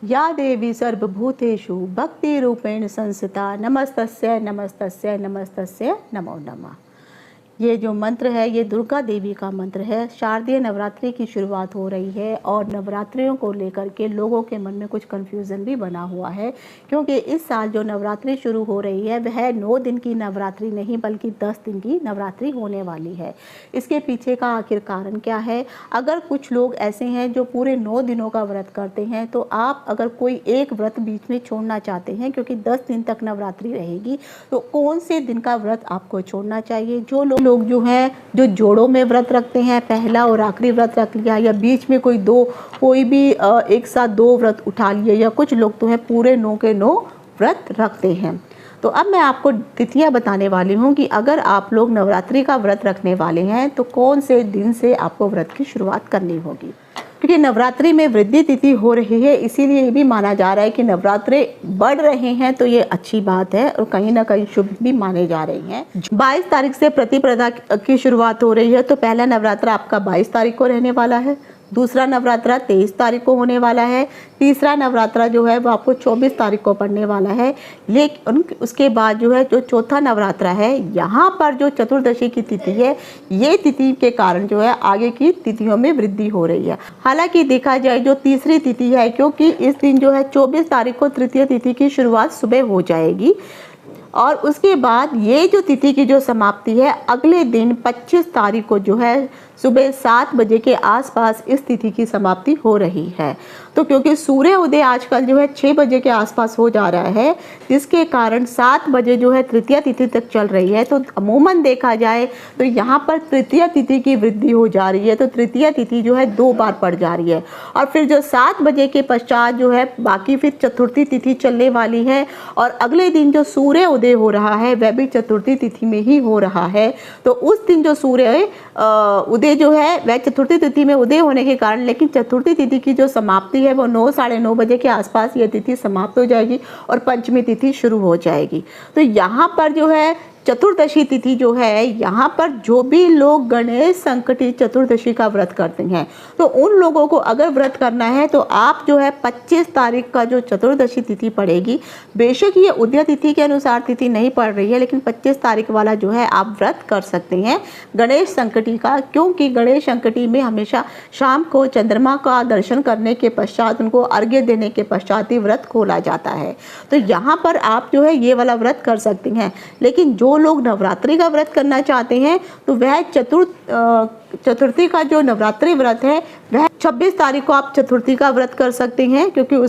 या देवी सर्वभूतेषु भक्तिरूपेण संस्थिता नमस्तस्यै नमस्तस्यै नमस्तस्यै नमो नमः। ये जो मंत्र है ये दुर्गा देवी का मंत्र है। शारदीय नवरात्रि की शुरुआत हो रही है और नवरात्रियों को लेकर के लोगों के मन में कुछ कन्फ्यूज़न भी बना हुआ है, क्योंकि इस साल जो नवरात्रि शुरू हो रही है वह 9 दिन की नवरात्रि नहीं बल्कि 10 दिन की नवरात्रि होने वाली है। इसके पीछे का आखिर कारण क्या है? अगर कुछ लोग ऐसे हैं जो पूरे 9 दिनों का व्रत करते हैं, तो आप अगर कोई एक व्रत बीच में छोड़ना चाहते हैं, क्योंकि 10 दिन तक नवरात्रि रहेगी, तो कौन से दिन का व्रत आपको छोड़ना चाहिए? जो लोग जो हैं जो जोड़ों में व्रत रखते हैं, पहला और आखिरी व्रत रख लिया, या बीच में कोई भी एक साथ 2 व्रत उठा लिए, या कुछ लोग तो हैं पूरे 9 के 9 व्रत रखते हैं। तो अब मैं आपको तिथियां बताने वाली हूं कि अगर आप लोग नवरात्रि का व्रत रखने वाले हैं तो कौन से दिन से आपको व्रत की शुरुआत करनी होगी। क्योंकि नवरात्रि में वृद्धि तिथि हो रही है, इसीलिए ये भी माना जा रहा है कि नवरात्रे बढ़ रहे हैं, तो ये अच्छी बात है और कहीं ना कहीं शुभ भी माने जा रहे हैं। 22 तारीख से प्रतिपदा की शुरुआत हो रही है, तो पहला नवरात्रा आपका 22 तारीख को रहने वाला है, दूसरा नवरात्रा 23 तारीख को होने वाला है, तीसरा नवरात्रा जो है वो आपको 24 तारीख को पड़ने वाला है। लेकिन उसके बाद जो है जो चौथा नवरात्रा है, यहाँ पर जो चतुर्दशी की तिथि है, ये तिथि के कारण जो है आगे की तिथियों में वृद्धि हो रही है। हालांकि देखा जाए जो तीसरी तिथि है, क्योंकि इस दिन जो है 24 तारीख को तृतीय तिथि की शुरुआत सुबह हो जाएगी, और उसके बाद ये जो तिथि की जो समाप्ति है अगले दिन 25 तारीख को जो है सुबह 7 बजे के आसपास इस तिथि की समाप्ति हो रही है। तो क्योंकि सूर्य उदय आजकल जो है 6 बजे के आसपास हो जा रहा है, जिसके कारण 7 बजे जो है तृतीय तिथि तक चल रही है, तो अमूमन देखा जाए तो यहाँ पर तृतीय तिथि की वृद्धि हो जा रही है। तो तृतीय तिथि जो है 2 बार पड़ जा रही है, और फिर जो 7 बजे के पश्चात जो है बाकी फिर चतुर्थी तिथि चलने वाली है, और अगले दिन जो सूर्य उदय हो रहा है वह भी चतुर्थी तिथि में ही हो रहा है। तो उस दिन जो सूर्य उदय जो है वह चतुर्थी तिथि में उदय होने के कारण, लेकिन चतुर्थी तिथि की जो समाप्ति है वो 9 साढ़े 9 बजे के आसपास ये तिथि समाप्त हो जाएगी और पंचमी तिथि शुरू हो जाएगी। तो यहाँ पर जो है चतुर्दशी तिथि जो है, यहाँ पर जो भी लोग गणेश संकटी चतुर्दशी का व्रत करते हैं, तो उन लोगों को अगर व्रत करना है तो आप जो है 25 तारीख का जो चतुर्दशी तिथि पड़ेगी, बेशक ये उदय तिथि के अनुसार तिथि नहीं पड़ रही है, लेकिन 25 तारीख वाला जो है आप व्रत कर सकते हैं गणेश संकटी का, क्योंकि गणेश संकटी में हमेशा शाम को चंद्रमा का दर्शन करने के पश्चात, उनको अर्घ्य देने के पश्चात ही व्रत खोला जाता है। तो यहाँ पर आप जो है ये वाला व्रत कर सकते हैं। लेकिन जो लोग नवरात्रि का व्रत करना चाहते हैं तो वह चतुर्थी का जो नवरात्रि व्रत है वह 26 तारीख को आप चतुर्थी का व्रत कर सकते हैं, क्योंकि